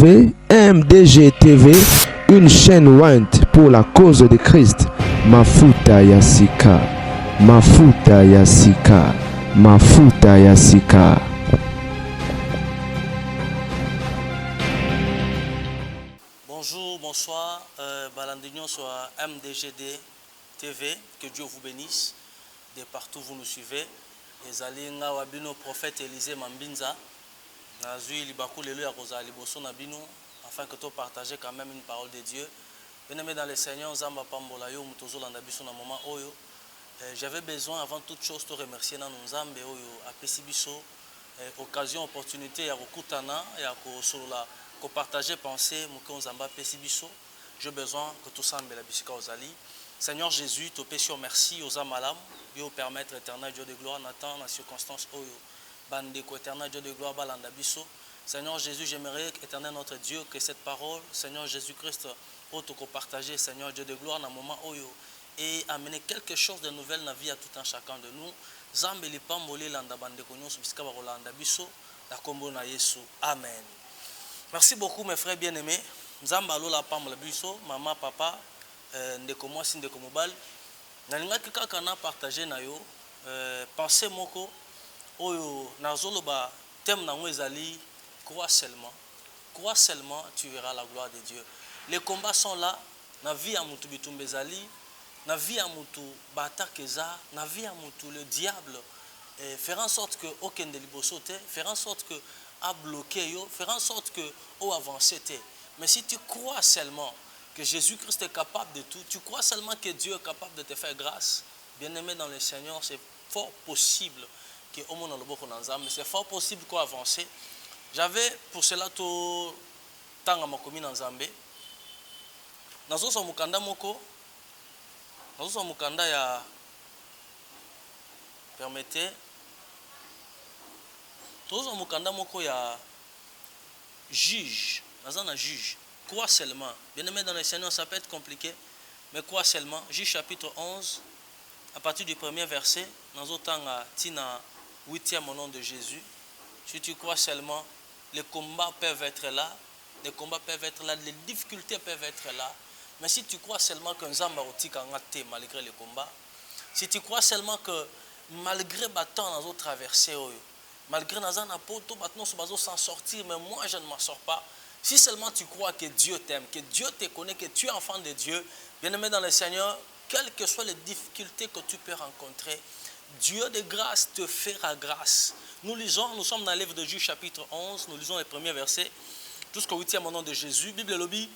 MDG TV, une chaîne Wint pour la cause de Christ. Mafuta Yasika, Mafuta Yasika, Mafuta Yasika. Bonjour, bonsoir, Balandignon sur MDGD TV, que Dieu vous bénisse, de partout vous nous suivez. Les Alinga Wabino, prophète Élisée Mambinza, Nazui Libakou Lelu Akosa Liboso Nabino, afin que tu partages quand même une parole de Dieu. Bien-aimé dans le Seigneur, Zamba Pambolayo, Mutozo Landabiso na moment Oyo. J'avais besoin avant toute chose de remercier dans nos âmes, Oyo, à Pessibiso, occasion, opportunité, à Rokutana, et à Kosola. Pour partager pensée, Zamba Pessibiso, j'ai besoin que tout ça me la bisika aux ali. Seigneur Jésus, te péché merci aux âmes malam, Dieu permettre éternel Dieu de gloire, Nathan, la circonstance Oyo, Bandeko éternel Dieu de gloire, Balanda Biso. Seigneur Jésus, j'aimerais, éternel notre Dieu, que cette parole, Seigneur Jésus-Christ, autre que partager, Seigneur Dieu de gloire, dans le moment Oyo, et amener quelque chose de nouvel dans la vie à tout un chacun de nous. Zambe li pamboli landa bandeko nyonso bisika bakolanda biso, na kombo na Yesu. Amen. Merci beaucoup mes frères bien-aimés. Nzamba lola pambola biso, maman, papa, ndeko mwasi ndeko mobali. Nalingaki kaka na partager na yo pensée moko oyo nazoloba thème nango ezali crois seulement. Crois seulement, tu verras la gloire de Dieu. Les combats sont là, na vie ya mutu bitumba ezali, na vie ya mutu batakeza, na vie ya mutu le diable faire en sorte que okende liboso te, faire en sorte que à bloquer, faire en sorte que au avancer. Mais si tu crois seulement que Jésus-Christ est capable de tout, tu crois seulement que Dieu est capable de te faire grâce, bien-aimé dans le Seigneur, c'est fort possible que au monde mais c'est fort possible qu'on avance. J'avais pour cela tout temps à ma commune en Zambie. Nazo sa mukanda moko, nazo sa mukanda ya permettez. Tous en mukanda moko ya juge, nazana juge. Quoi seulement? Bien aimé dans le Seigneur, ça peut être compliqué, mais quoi seulement? Juge chapitre 11, à partir du premier verset, dans autant à Tina 8e au nom de Jésus. Si tu crois seulement, les combats peuvent être là, les combats peuvent être là, les difficultés peuvent être là. Mais si tu crois seulement qu'un zamba otika ngate malgré les combats, si tu crois seulement que malgré battant dans autres traversées, malgré Nazan Apoto, maintenant s'en sortir, mais moi je ne m'en sors pas. Si seulement tu crois que Dieu t'aime, que Dieu te connaît, que tu es enfant de Dieu, bien-aimé dans le Seigneur, quelles que soient les difficultés que tu peux rencontrer, Dieu de grâce te fera grâce. Nous lisons, nous sommes dans le livre de Juge chapitre 11, nous lisons les premiers versets, jusqu'au 8e au nom de Jésus. Bible lobby,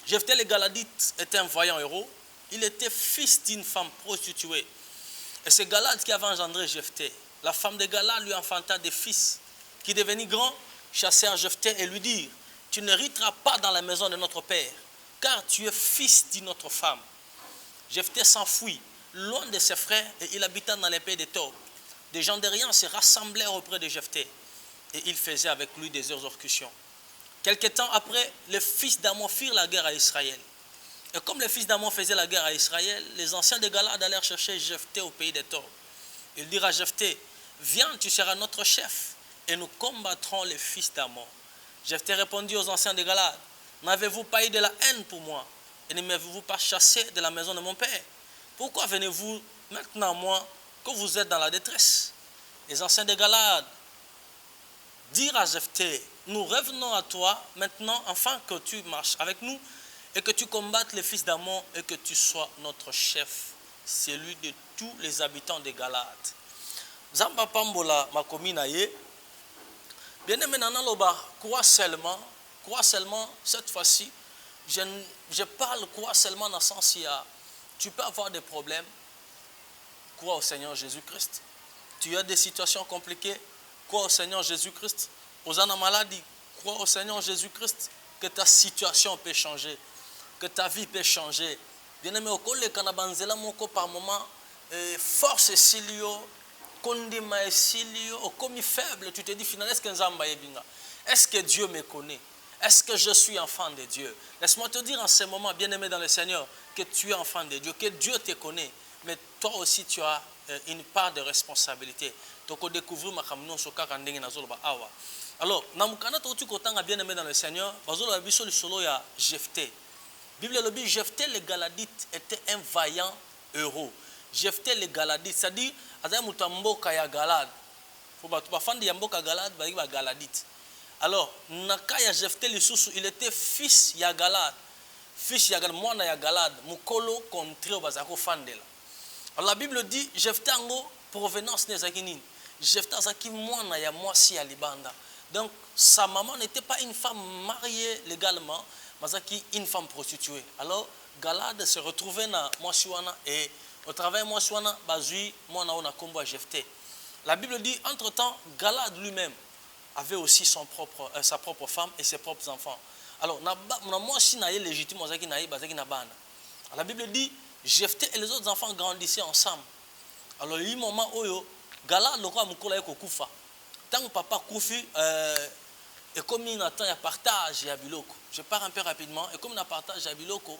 Jephthé le Galadite était un vaillant héros, il était fils d'une femme prostituée. Et c'est Galad qui avait engendré Jephthé. La femme de Galad lui enfanta des fils qui, devenus grands, chassèrent Jephthé et lui dirent: tu n'hériteras pas dans la maison de notre père, car tu es fils d'une autre femme. Jephthé s'enfuit loin de ses frères et il habita dans les pays de Tob. Des gens de rien se rassemblèrent auprès de Jephthé et il faisait avec lui des exécutions. Quelque temps après, les fils d'Amon firent la guerre à Israël. Et comme les fils d'Amon faisaient la guerre à Israël, les anciens de Galad allèrent chercher Jephthé au pays de Tob. Ils dirent à Jephthé: viens, tu seras notre chef et nous combattrons les fils d'Amon. Jephthé répondit aux anciens de Galad: n'avez-vous pas eu de la haine pour moi et ne m'avez-vous pas chassé de la maison de mon père? Pourquoi venez-vous maintenant à moi que vous êtes dans la détresse? Les anciens de Galad dirent à Jephthé: nous revenons à toi maintenant afin que tu marches avec nous et que tu combattes les fils d'Amon et que tu sois notre chef, celui de tous les habitants de Galad. Zamba Pambola makomina ye. Bien-aimé Nanaloba, crois seulement, cette fois-ci, je parle crois seulement dans le sens où tu peux avoir des problèmes, crois au Seigneur Jésus-Christ. Tu as des situations compliquées, crois au Seigneur Jésus-Christ. Aux en maladie, crois au Seigneur Jésus-Christ, que ta situation peut changer, que ta vie peut changer. Bien-aimé, au col de Kanabanzela, mon par moment, force et silio, kondima et silio, comme faible, tu te dis finalement, est-ce que Dieu me connaît? Est-ce que je suis enfant de Dieu? Laisse-moi te dire en ce moment, bien-aimé dans le Seigneur, que tu es enfant de Dieu, que Dieu te connaît, mais toi aussi tu as une part de responsabilité. Tu découvrir ma Alors, namukana tu kotanga bien aimé dans le Seigneur, bazolo la biso le solo ya Jephthé. Bible le dit Jephthé le Galadite était un vaillant héros. Jephthé le Galadite, c'est-à-dire azay mutamboka ya Galad. Faut ba fan de mboka Galad ba Galadite. Alors, naka ya Jephthé lisusu, il était fils ya Galad. Fils ya Galad, mwana ya Galad, mukolo contre bazako fandela. Alors la Bible dit Jephthé ango provenance nezaki nini? Jephthé azaki mwana ya mwasi ya libanda. Donc sa maman n'était pas une femme mariée légalement, mais une femme prostituée. Alors Galad se retrouvait dans Mwasiwana et au travers de Mwasiwana, bazui mwana ona kombo à Jephthé. La Bible dit entre-temps Galad lui-même avait aussi sa propre femme et ses propres enfants. Alors na mwasi na ye légitime ozaki na ye bazaki na bana. La Bible dit Jephthé et les autres enfants grandissaient ensemble. Alors il y a un moment où Galad le roi mukolo kokufa. Tant que papa Koufi, et comme il attend, il y a partage à Biloko. Je pars un peu rapidement. Et comme il y a partage à Biloko,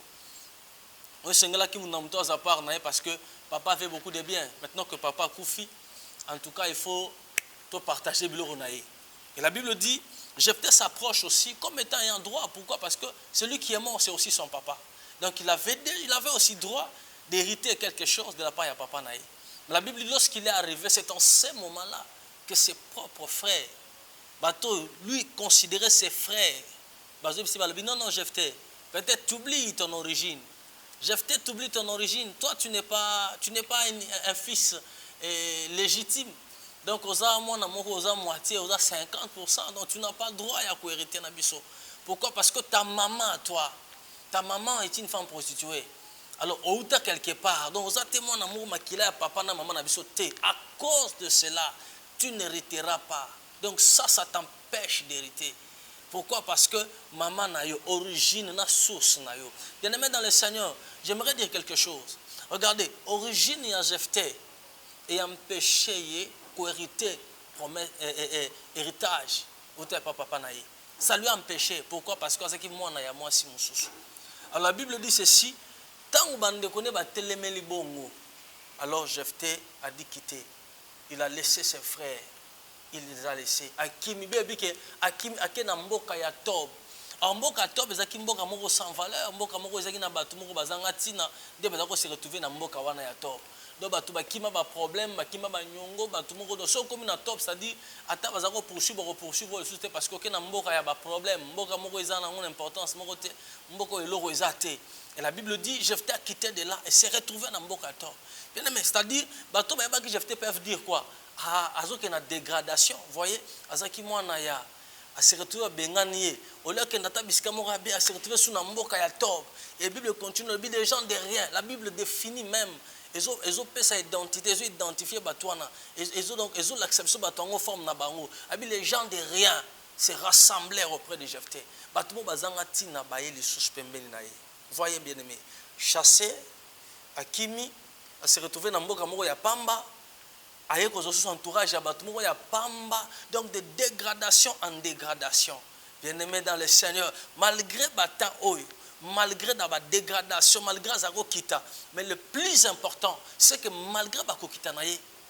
on est là qui nous à part parce que papa fait beaucoup de bien. Maintenant que papa Koufi, en tout cas, il faut tout partager Biloko. Et la Bible dit, Jephthé s'approche aussi comme étant ayant droit. Pourquoi? Parce que celui qui est mort, c'est aussi son papa. Donc il avait aussi droit d'hériter quelque chose de la part de papa Naï. Mais la Bible dit, lorsqu'il est arrivé, c'est en ce moment-là que ses propres frères, bateau, lui considérait ses frères. Non, Jephthé, peut-être tu oublies ton origine. Jephthé, tu oublies ton origine. Toi, tu n'es pas un fils légitime. Donc, aux moitié, aux 50%, donc tu n'as pas le droit à hériter Nabiso. Pourquoi? Parce que ta maman, toi, ta maman est une femme prostituée. Alors, au outa quelque part, donc aux témoins d'amour, makila, papa, na maman Nabiso, à cause de cela, tu n'hériteras pas. Donc ça t'empêche d'hériter. Pourquoi? Parce que maman n'a eu origine, n'a source n'a eu. Bien aimé dans le Seigneur, j'aimerais dire quelque chose. Regardez, origine ya Jephthé et empêché d'hériter héritage. Ça lui a empêché. Pourquoi? Parce que c'est qui moi n'a moi si mon source. Alors la Bible dit ceci, tant que bande connaît ba telemeli bongo. Alors Jephthé a dit quitter. Il a laissé ses frères. Il les a laissés. Akimi na mboka ya Tob. En mboka Tob ezaki mboka moko sans valeur, mboka moko ezaki na batu moko bazanga tina, de bazako se retrouver na mboka wana ya Tob. Donc batu bakima ba problème, bakima ba nyongo, batu moko do so comme na Tob, c'est-à-dire ata bazako poursuivre le parce que na mboka ya ba problème, mboka moko ezana une importance, mboka eloko ezate. Et la Bible dit Jephthé a quitté de là et s'est retrouvé dans mboka Tob. Bien aimé, c'est-à-dire batu ba ki Jephthé peuvent dire quoi? Azoki na dégradation, vous voyez, azaki mwana ya a se retrouver bengani au lieu que nata bisika moko be a se retrouver sous na mboka ya Tob. Et la Bible continue, la Bible des gens de rien, la Bible définit même ils ont sa identité, ils ont identifié batouana, ils ont l'acception batouango forme na bango. La Bible les gens de rien se rassemblèrent auprès de Jephthé. Batoumo bazanga tina baye les sous pembeni na ye. Voyez bien aimé, chassé akimi a se retrouver na mboka moko ya pamba. Aïe, son entourage, donc de dégradation en dégradation. Bien aimé dans le Seigneur, malgré bata oyo, malgré la dégradation, malgré Zakokita, mais le plus important, c'est que malgré Bakokita,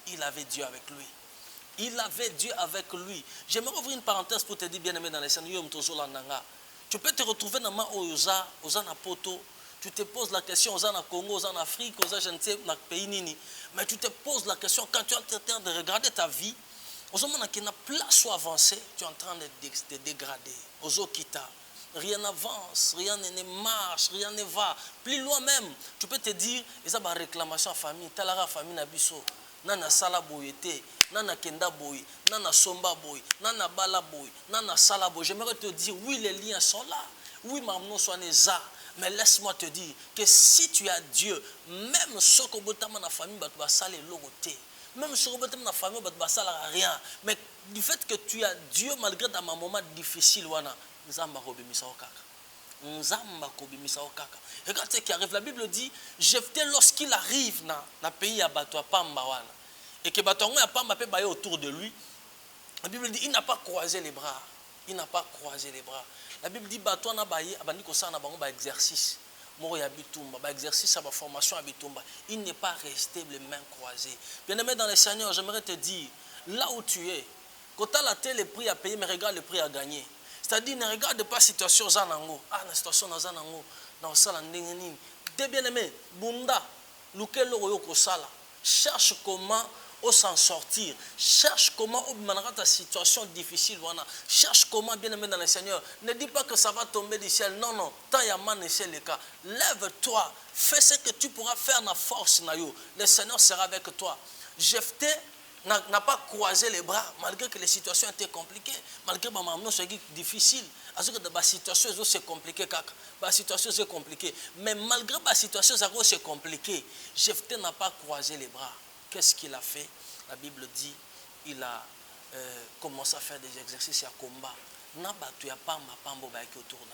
il avait Dieu avec lui. Il avait Dieu avec lui. J'aimerais ouvrir une parenthèse pour te dire, bien aimé dans le Seigneur, tu peux te retrouver dans ma oyoza, ozana poto. Tu te poses la question aux en Congo, aux en Afrique, aux je ne sais dans pays nini. Mais tu te poses la question quand tu es en train de regarder ta vie, aux hommes qui n'a place ou avancé, tu es en train de dégrader. Aux okita, rien n'avance, rien ne marche, rien ne va. Plus loin même, tu peux te dire, il y a une réclamation à famille, talara famille nabiso, nana sala boyete, nana kenda boy, nana somba boy, nana bala boy, nana sala boy. J'aimerais te dire, oui les liens sont là, oui maman soit neza. Mais laisse-moi te dire que si tu as Dieu, même ce que tu as dans la famille, tu vas saler l'autre. Même ce que tu as dans la famille, tu vas saler rien. Mais du fait que tu as Dieu, malgré ta moment difficile, regarde ce qui arrive. La Bible dit, Jephthé, lorsqu'il arrive dans le pays à Pamba, et que Pamba peut bailler autour de lui, la Bible dit, il n'a pas croisé les bras. Il n'a pas croisé les bras. La Bible dit bato na baye abandi ko sana bango ba exercice moko ya bitumba ba exercice ba formation ya bitumba. Il n'est pas resté les mains croisées. Bien-aimé dans le Seigneur, j'aimerais te dire là où tu es, Quand tu as le prix à payer, mais regarde le prix à gagner. C'est-à-dire, ne regarde pas la situation Zanango. Ah, la situation dans Zanango. Dans le salon, de bien aimé, Bunda, Lukel Royoko Sala. Cherche comment s'en sortir. Cherche comment obtenir ta situation difficile. Cherche comment bien aimé dans le Seigneur. Ne dis pas que ça va tomber du ciel. Non, non. Tant y a man c'est le cas. Lève-toi. Fais ce que tu pourras faire dans la force. Le Seigneur sera avec toi. Jephthé n'a pas croisé les bras malgré que les situations étaient compliquées, malgré que ma c'est difficile. Parce que la situation c'est compliqué, la situation c'est compliqué. Mais malgré la situation c'est compliqué, Jephthé n'a pas croisé les bras. Qu'est-ce qu'il a fait? La Bible dit, il a commencé à faire des exercices à combat. Tu n'as pas ma pambo qui autour de.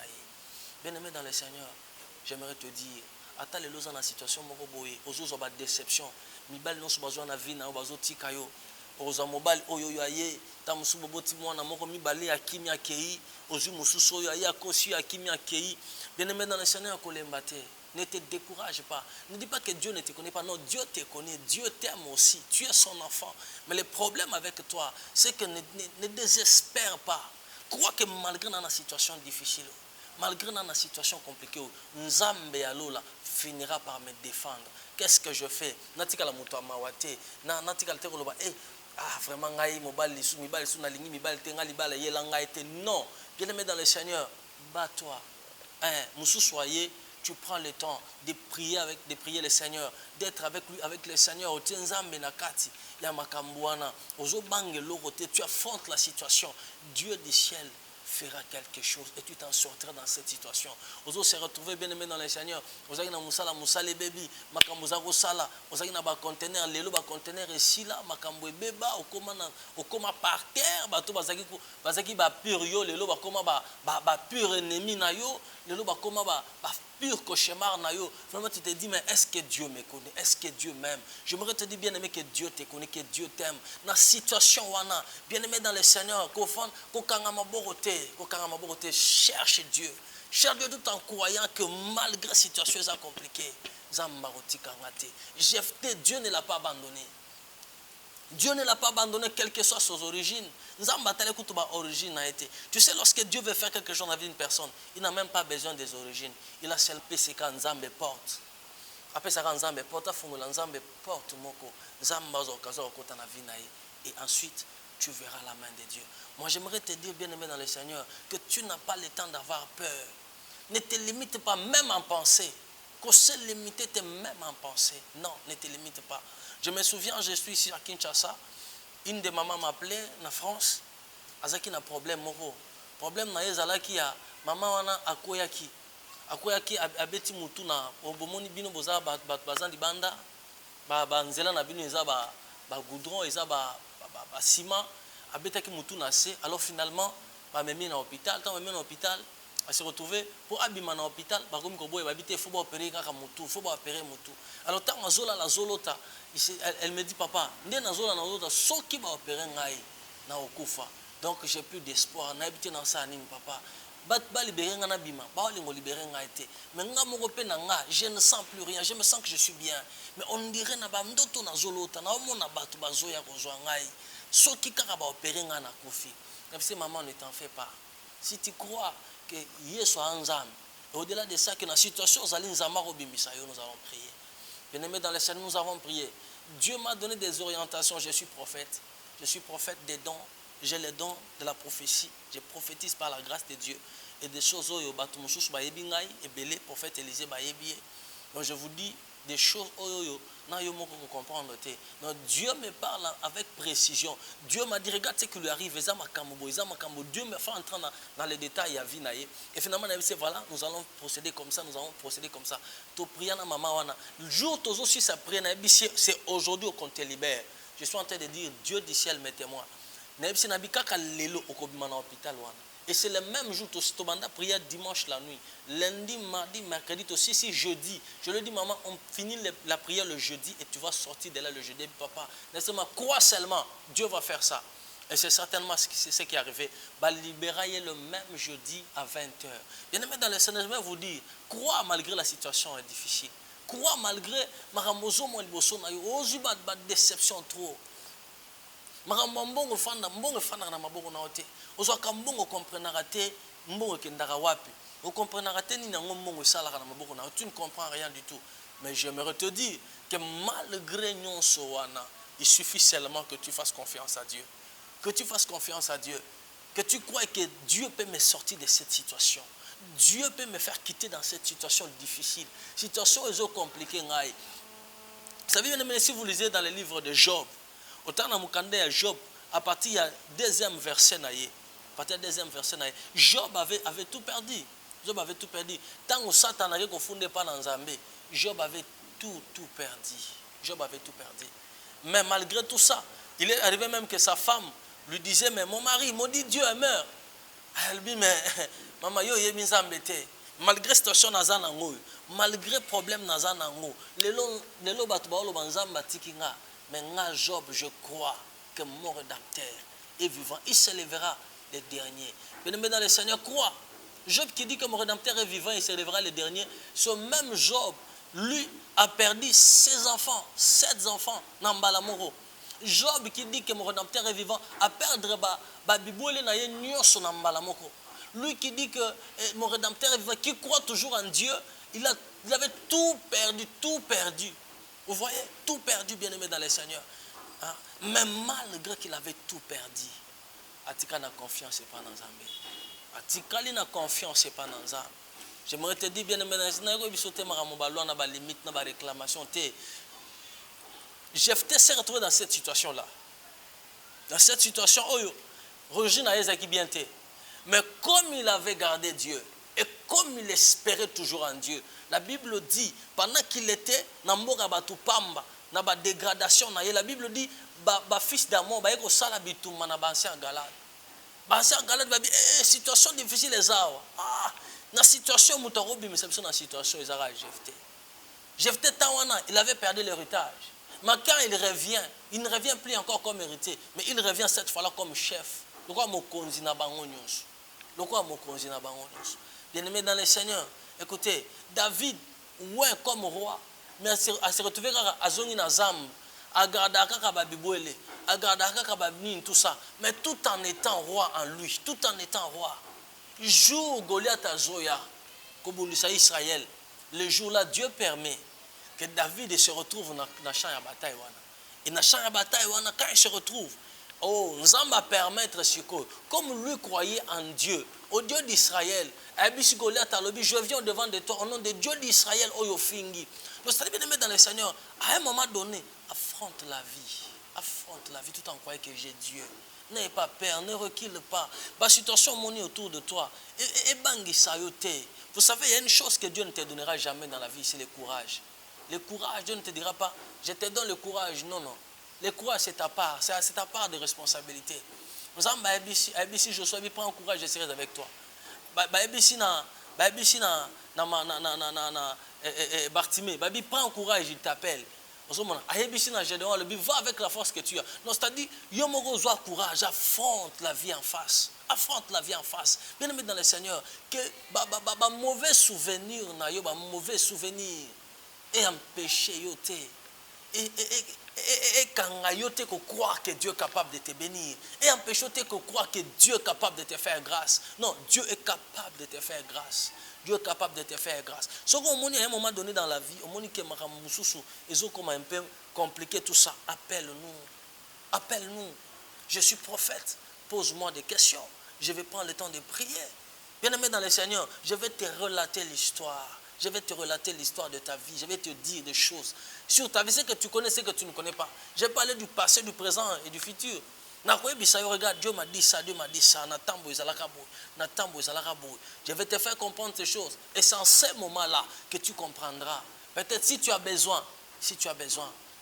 Bien aimé dans le Seigneur, j'aimerais te dire, attends les lois dans la situation mokoboye, aux autres déception. Mibali non subazo na vie na obazo tikayo. Oza mobali oyo yo aye, ta musubo boti mwana moko mibali akimi akei, ozu mususu oyo aye akosi akimi akei. Bien-aimé dans le Seigneur kolembate. Ne te décourage pas. Ne dis pas que Dieu ne te connaît pas. Non, Dieu te connaît. Dieu t'aime aussi. Tu es son enfant. Mais le problème avec toi, c'est que ne désespère pas. Crois que malgré la situation difficile, malgré la situation compliquée, Nzambe Alola finira par me défendre. Qu'est-ce que je fais? Natikala muto mawate, natikala te koloba vraiment ngai mobali su mibali su na lingi mibali te ngali bala yela ngai te. Non, bien-aimé dans le Seigneur, bats-toi. Soyez, tu prends le temps de prier le Seigneur, d'être avec lui, avec le Seigneur. Nzambe nakati ya makambuana, ozo bangelo rote, tu affrontes la situation. Dieu du ciel fera quelque chose et tu t'en sortiras dans cette situation. Ozo se retrouver bien aimé dans le Seigneur. Ozaki na musala musale baby, makambuza ko sala, ozaki na ba conteneur lelo ba conteneur ici là, makambo beba okoma par terre, bato bazaki ba pur yo lelo ba koma ba pur ennemi na yo, lelo ba koma ba pur cauchemar na yo. Vraiment tu te dis mais est-ce que Dieu me connaît? Est-ce que Dieu m'aime? J'aimerais te dire bien aimé que Dieu te connaît, que Dieu t'aime. Dans situation wana, bien aimé dans le Seigneur, cherche Dieu. Cherche Dieu tout en croyant que malgré la situation compliquée, Jephthé, Dieu ne l'a pas abandonné. Dieu ne l'a pas abandonné, quelles que soient ses origines. Tu sais, lorsque Dieu veut faire quelque chose dans la vie d'une personne, il n'a même pas besoin des origines. Il a seulement ce que Nzambe porte. Après ça, Nzambe porte, Nzambe porte moko. Et ensuite, tu verras la main de Dieu. Moi, j'aimerais te dire, bien-aimé dans le Seigneur, que tu n'as pas le temps d'avoir peur. Ne te limite pas, même en pensée. Qu'on se limite même en pensée. Non, ne te limite pas. Je me souviens, je suis ici à Kinshasa. Une des mamans m'appelait en France. Azaki na problème moko. Problème na ezalaki ya maman wana akoyaki. Akoyaki abeti mutu na obomoni bino boza bazandi banda. Ba nzela na bino eza ba goudron eza ba ciment. Abetaki mutu na se. Alors finalement, ba memi na hôpital, tant memi na hôpital, à se retrouver pour abima na hôpital, ba komi ko boye ba bité faut ba opérer kaka mutu, faut ba opérer mutu. Alors tant mazola la zolota, elle me dit papa, ndé na zola na zolota soki ba opérer ngai na okufa. Donc j'ai plus d'espoir, na habité dans ça nini papa. Ba libérer nga na bima, ba lingo libérer ngai te. Mais nga moko pe na nga, je ne sens plus rien, je me sens que je suis bien. Mais on dirait na ba ndoto na zolota, na omona batu bazoya ko zwa ngai. Soki kaka ba opérer nga na kofi. Comme si maman ne t'en fais pas. Si tu crois que Yesu a Nzambe, au-delà de ça, que la situation nous allons prier. Bien-aimés dans le Seigneur, nous avons prié. Dieu m'a donné des orientations. Je suis prophète. Je suis prophète des dons. J'ai les dons de la prophétie. Je prophétise par la grâce de Dieu. Et des choses, prophète Élisée, donc je vous dis des choses, Dieu me parle avec précision. Dieu m'a dit, regarde ce qui lui arrive. Dieu me fait entrer dans les détails. Et finalement, voilà, nous allons procéder comme ça, nous allons procéder comme ça. Le jour où tu as prié, c'est aujourd'hui qu'on te libère. Je suis en train de dire, Dieu du ciel, mettez-moi. Et c'est le même jour, tu as prié dimanche la nuit, lundi, mardi, mercredi, aussi si jeudi. Je lui dis, maman, on finit la prière le jeudi et tu vas sortir de là le jeudi. Papa, laisse-moi, crois seulement, Dieu va faire ça. Et c'est certainement ce qui est arrivé. Libérer le même jeudi à 20h. Bien aimé dans le Seigneur, je vais vous dire, crois malgré la situation est difficile. Crois malgré ma déception trop. makambo mbongo fanda na maboko na ote ozwaka mbongo comprenera te mbongo kendaka wapi o comprenera te ni nango mbongo salaka na maboko na tu ne comprends rien du tout. Mais j'aimerais te dire que malgré nyonso wana, il suffit seulement que tu fasses confiance à Dieu. Que tu fasses confiance à Dieu. Que tu crois que Dieu peut me sortir de cette situation. Dieu peut me faire quitter dans cette situation difficile. Situation est compliquée. Vous savez, si vous lisez dans le livre de Job, autant dans le Job, à partir du deuxième verset, Job avait tout perdu. Job avait tout perdu. Tant que Satan n'avait pas fondé pas dans Zambé, Job avait tout perdu. Job avait tout perdu. Mais malgré tout ça, il est arrivé même que sa femme lui disait, mais mon mari, maudit Dieu, elle meurt. Elle dit, mais maman, yo yebi nzambete. Malgré situation nazanango, malgré problème nazanango, lelo batu ba lo banzamba tikinga, mais nga Job, je crois que mon rédempteur est vivant. Il se lèvera le dernier. Bien-aimé dans le Seigneur, crois. Job qui dit que mon rédempteur est vivant, il se lèvera le dernier. Ce même Job, lui, a perdu 7 enfants, Nambalamoro. Job qui dit que mon rédempteur est vivant, a perdu Babibouele na yenyoso Nambalamoko. Lui qui dit que mon rédempteur est vivant, qui croit toujours en Dieu, il avait tout perdu. Vous voyez, tout perdu, bien-aimé dans le Seigneur. Hein? Mais malgré qu'il avait tout perdu, Atika n'a confiance pas dans Zambé. Atika n'a confiance pas dans Zambé. J'aimerais te dire, bien-aimé dans le Seigneur, Jephthé s'est retrouvé dans cette situation-là. Dans cette situation, Roger n'a pas bien été. Mais comme il avait gardé Dieu, et comme il espérait toujours en Dieu, la Bible dit, pendant qu'il était dans la dégradation, la Bible dit, fils d'amour, il y a un Galade. Galade, situation difficile, la situation, il Jephthé, il avait perdu l'héritage. Mais quand il revient, il ne revient plus encore comme héritier, mais il revient cette fois-là comme chef. Bien-aimé dans le Seigneur, écoutez, David, ouais, comme roi, mais à se retrouver à Zongi Nazam, à Gardaka Kababibouele, à Gardaka Kababini, tout ça, mais tout en étant roi en lui, tout en étant roi. Jour Goliath à Zoya, comme Israël, le jour-là, Dieu permet que David se retrouve dans le champ de bataille. Et dans le champ de bataille, quand il se retrouve, Nzamba permettre comme lui croyait en Dieu, au Dieu d'Israël, je viens devant de toi au nom de Dieu d'Israël, Oyofingi. Donc, c'est bien aimé dans le Seigneur, à un moment donné, affronte la vie tout en croyant que j'ai Dieu. N'aie pas peur, ne recule pas. La situation monnaie autour de toi. Et bangi sayote. Vous savez, il y a une chose que Dieu ne te donnera jamais dans la vie, c'est le courage. Le courage, Dieu ne te dira pas, je te donne le courage. Non, non. Le courage, c'est ta part. C'est ta part de responsabilité. Vous savez, si Josué prend un courage, je serai avec toi. Bartimée, prends un courage, il t'appelle. Va avec la force que tu as. Non, c'est-à-dire, yomogo courage, affronte la vie en face. Affronte la vie en face. Bien aimé dans le Seigneur, que mauvais souvenir, mauvais souvenir, et empêcher yote. Et quand yote qu'on croit que Dieu est capable de te bénir, et empêcher yote qu'on croit que Dieu est capable de te faire grâce. Non, Dieu est capable de te faire grâce. Dieu est capable de te faire grâce. Ce qu'on a à un moment donné dans la vie, on a dit que un peu compliqué tout ça. Appelle-nous. Appelle-nous. Je suis prophète. Pose-moi des questions. Je vais prendre le temps de prier. Bien-aimé dans le Seigneur, je vais te relater l'histoire. Je vais te relater l'histoire de ta vie. Je vais te dire des choses sur ta vie, ce que tu connais, ce que tu ne connais pas. Je vais parler du passé, du présent et du futur. Regarde, Dieu m'a dit ça, Dieu m'a dit ça. Je vais te faire comprendre ces choses. Et c'est en ce moment-là que tu comprendras. Peut-être si tu as besoin,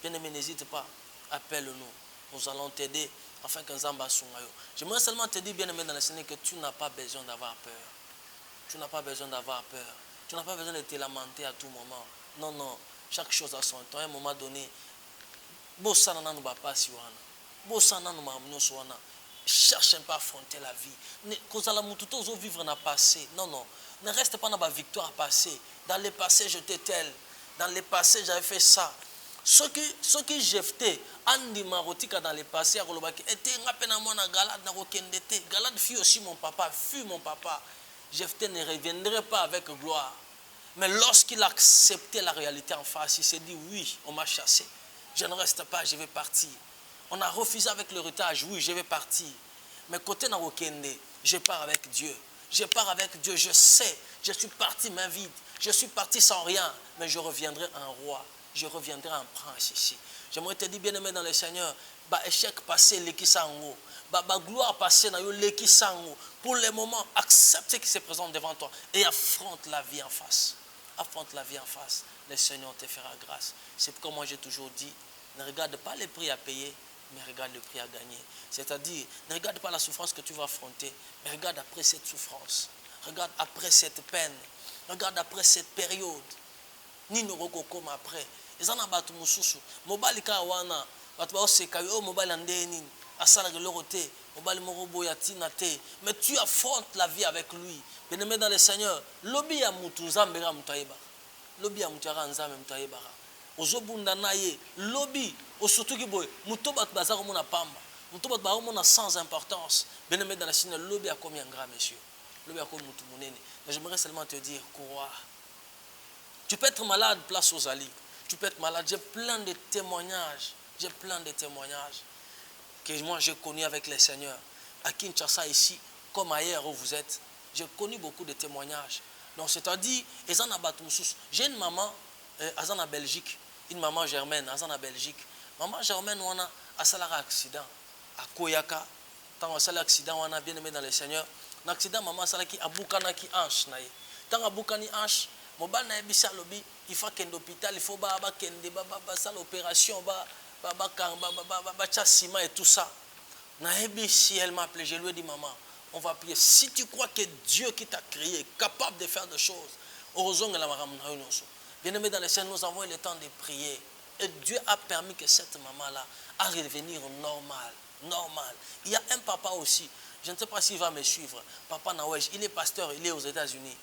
bien aimé, n'hésite pas, appelle-nous. Nous allons t'aider afin que Nzamba Sungayo. J'aimerais seulement te dire, bien aimé dans le Seigneur, que tu n'as pas besoin d'avoir peur. Tu n'as pas besoin d'avoir peur. Tu n'as pas besoin de te lamenter à tout moment. Non, non. Chaque chose a son temps. À un moment donné, cherche un peu à affronter la vie. Vivre dans le passé. Non, non. Ne reste pas dans la victoire passée. Dans le passé, j'étais tel. Dans le passé, j'avais fait ça. Ce qui Jephté, Andi Marotika dans le passé, était Galad fut aussi mon papa, fut mon papa. Jephté ne reviendrait pas avec gloire. Mais lorsqu'il a accepté la réalité en face, il s'est dit oui, on m'a chassé. Je ne reste pas, je vais partir. On a refusé avec l'héritage, oui, je vais partir. Mais côté Narokende, je pars avec Dieu. Je pars avec Dieu, je sais, je suis parti main vide. Je suis parti sans rien, mais je reviendrai un roi. Je reviendrai un prince ici. J'aimerais te dire, bien-aimé dans le Seigneur, échec passé, l'équisango. Gloire passée, l'équisango. Pour le moment, accepte ce qui se présente devant toi et affronte la vie en face. Affronte la vie en face. Le Seigneur te fera grâce. C'est pourquoi moi j'ai toujours dit, ne regarde pas les prix à payer, mais regarde le prix à gagner. C'est-à-dire, ne regarde pas la souffrance que tu vas affronter, mais regarde après cette souffrance. Regarde après cette peine. Regarde après cette période. Ni nous comme après. Et en a battu mususu. Mobile kawana. Battu ba oseka yo mobile andeni. Asala geloroté. Mobile morobo ya tinate. Mais tu affrontes la vie avec lui. Bien-aimé dans le Seigneur. Lobi ya mutu nzambera mutaiba. Lobi ya mutara nzambe mutaiba. Ozobunda na ye. Lobi osutuki boy. Muto bat bazaro mona pamba. Muto bat bazaro mona sans importance. Bien-aimé dans le Seigneur. Lobi a combien grand monsieur. Lobi a combien mutu munene. Mais j'aimerais seulement te dire crois. Tu peux être malade, place aux alliés. Tu peux être malade. J'ai plein de témoignages. J'ai plein de témoignages que moi j'ai connus avec les seigneurs. À Kinshasa ici, comme ailleurs où vous êtes, j'ai connu beaucoup de témoignages. Donc c'est-à-dire, j'ai une maman, en Belgique, une maman germaine, en Belgique. Maman germaine, on a un accident à Koyaka. Tant on a un accident, on a bien aimé dans les seigneurs. Un accident, maman, ça qui a boukana qui hanche. Tant a boukani hanche. Mobile na ebisa lobi il faut qu'un hôpital il faut ba kende ça l'opération ba ciment et tout ça na ebisi elle m'a appelé je lui ai dit maman on va prier si tu crois que Dieu qui t'a créé est capable de faire des choses heureusement la maman bien aimé dans le Seigneur nous avons eu le temps de prier et Dieu a permis que cette maman là a revenir normal il y a un papa aussi je ne sais pas s'il va me suivre papa Nawesh il est pasteur il est aux États-Unis.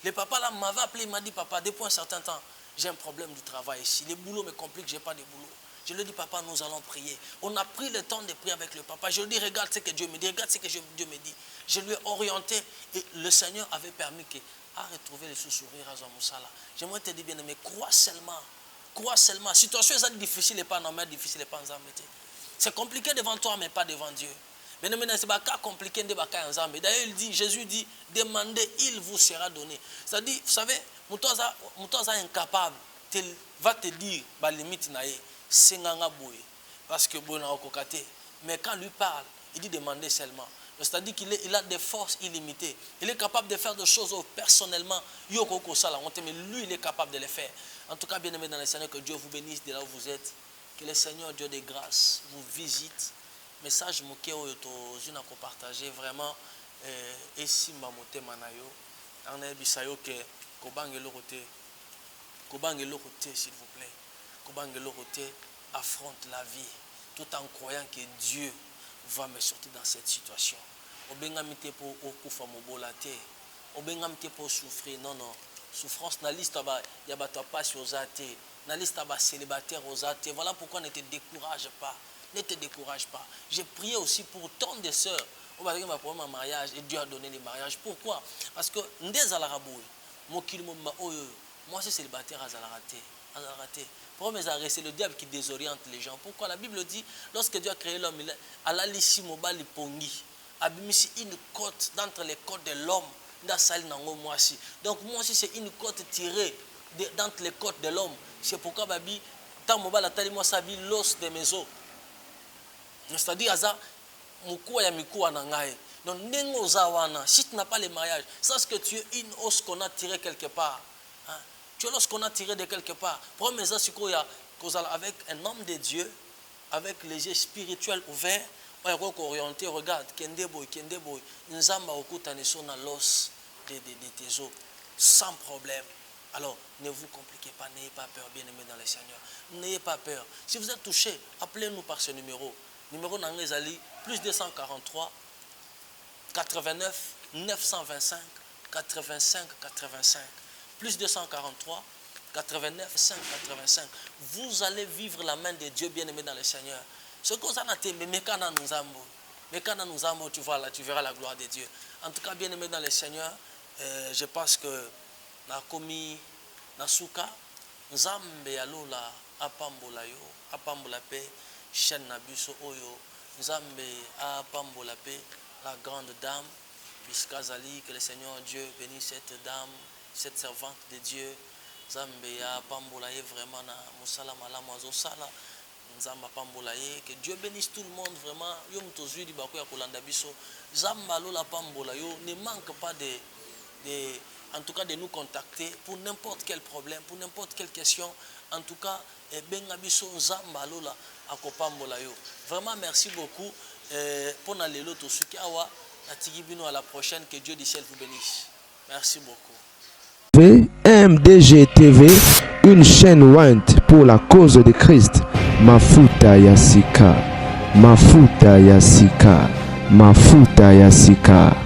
Le papa là m'avait appelé, il m'a dit papa, depuis un certain temps, j'ai un problème du travail ici. Le boulot me complique, je n'ai pas de boulot. Je lui ai dit papa, nous allons prier. On a pris le temps de prier avec le papa. Je lui ai dit regarde ce que Dieu me dit, regarde ce que Dieu me dit. Je lui ai orienté et le Seigneur avait permis à retrouver le sourire à Zamoussala. J'aimerais te dire bien aimé, crois seulement. Crois seulement. Situation est difficile et pas normale, difficile et pas en zamete. C'est compliqué devant toi mais pas devant Dieu. C'est compliqué. D'ailleurs, Jésus dit, demandez, il vous sera donné. C'est-à-dire, vous savez, Moutoza incapable, va te dire, la limite, c'est parce que bon, mais quand lui parle, il dit demandez seulement. C'est-à-dire qu'il a des forces illimitées. Il est capable de faire des choses personnellement. Mais lui, il est capable de les faire. En tout cas, bien aimé dans le Seigneur, que Dieu vous bénisse de là où vous êtes. Que le Seigneur, Dieu de grâce, vous visite. Message moké oyoto zuna ko partager vraiment esimba motema na yo ana bisayo ke ko bangelo côté s'il vous plaît ko bangelo côté affronte la vie tout en croyant que Dieu va me sortir dans cette situation obengami te po okufa mobola te obengami te po souffrir non souffrance na liste ba ya bato passe aux athées na liste ba célibataire aux athées voilà pourquoi ne te décourage pas. Ne te décourage pas. J'ai prié aussi pour tant de sœurs. On va dire pour un mariage et Dieu a donné les mariages. Pourquoi? Parce que moi c'est célibataire à Zalaraté. Pourquoi c'est le diable qui désoriente les gens? Pourquoi? La Bible dit, lorsque Dieu a créé l'homme, il a l'alissi mobile pongi. Abimisi une côte d'entre les côtes de l'homme. Donc moi aussi c'est une côte tirée d'entre les côtes de l'homme. C'est pourquoi Babi, tant mobile a tellement sabi l'os de mes os. C'est-à-dire, donc, si tu n'as pas les mariages, sache que tu es une os qu'on a tirée quelque part. Hein? Tu es l'os qu'on a tiré de quelque part. Avec un homme de Dieu, avec les yeux spirituels ouverts, on va orienter, regarde, Kendeboy, Nzamba okutane na l'os de tes os, sans problème. Alors, ne vous compliquez pas, n'ayez pas peur, bien-aimés dans le Seigneur. N'ayez pas peur. Si vous êtes touché, appelez-nous par ce numéro. Numéro d'Anglézali, plus 243 89 925 85 85. Plus 243 89, 5, 85. Vous allez vivre la main de Dieu bien-aimé dans le Seigneur. Ce que vous en avez, mais quand nous avons, tu vois là, tu verras la gloire de Dieu. En tout cas, bien-aimé dans le Seigneur, je pense que na komi na suka nzambe alola apambola yo apambola pe chaîne na biso oyo nzambe apambola pe la grande dame puisqu'azali que le Seigneur Dieu bénisse cette dame, cette servante de Dieu. Nzambe apambola ye vraiment na musala malamu azosala. Nzamba pambola ye, que Dieu bénisse tout le monde vraiment. Yo mtozui di bako ya kolanda biso. Nzamba alola pambola yo, ne manque pas en tout cas de nous contacter pour n'importe quel problème, pour n'importe quelle question. En tout cas, benga biso nzamba alola akopambola yo. Vraiment merci beaucoup pour na lelo to suki awa natiki bino à la prochaine, que Dieu du ciel vous bénisse. Merci beaucoup. MDG TV, une chaîne ointe pour la cause de Christ. Mafuta ya sika, mafuta ya sika, mafuta ya sika.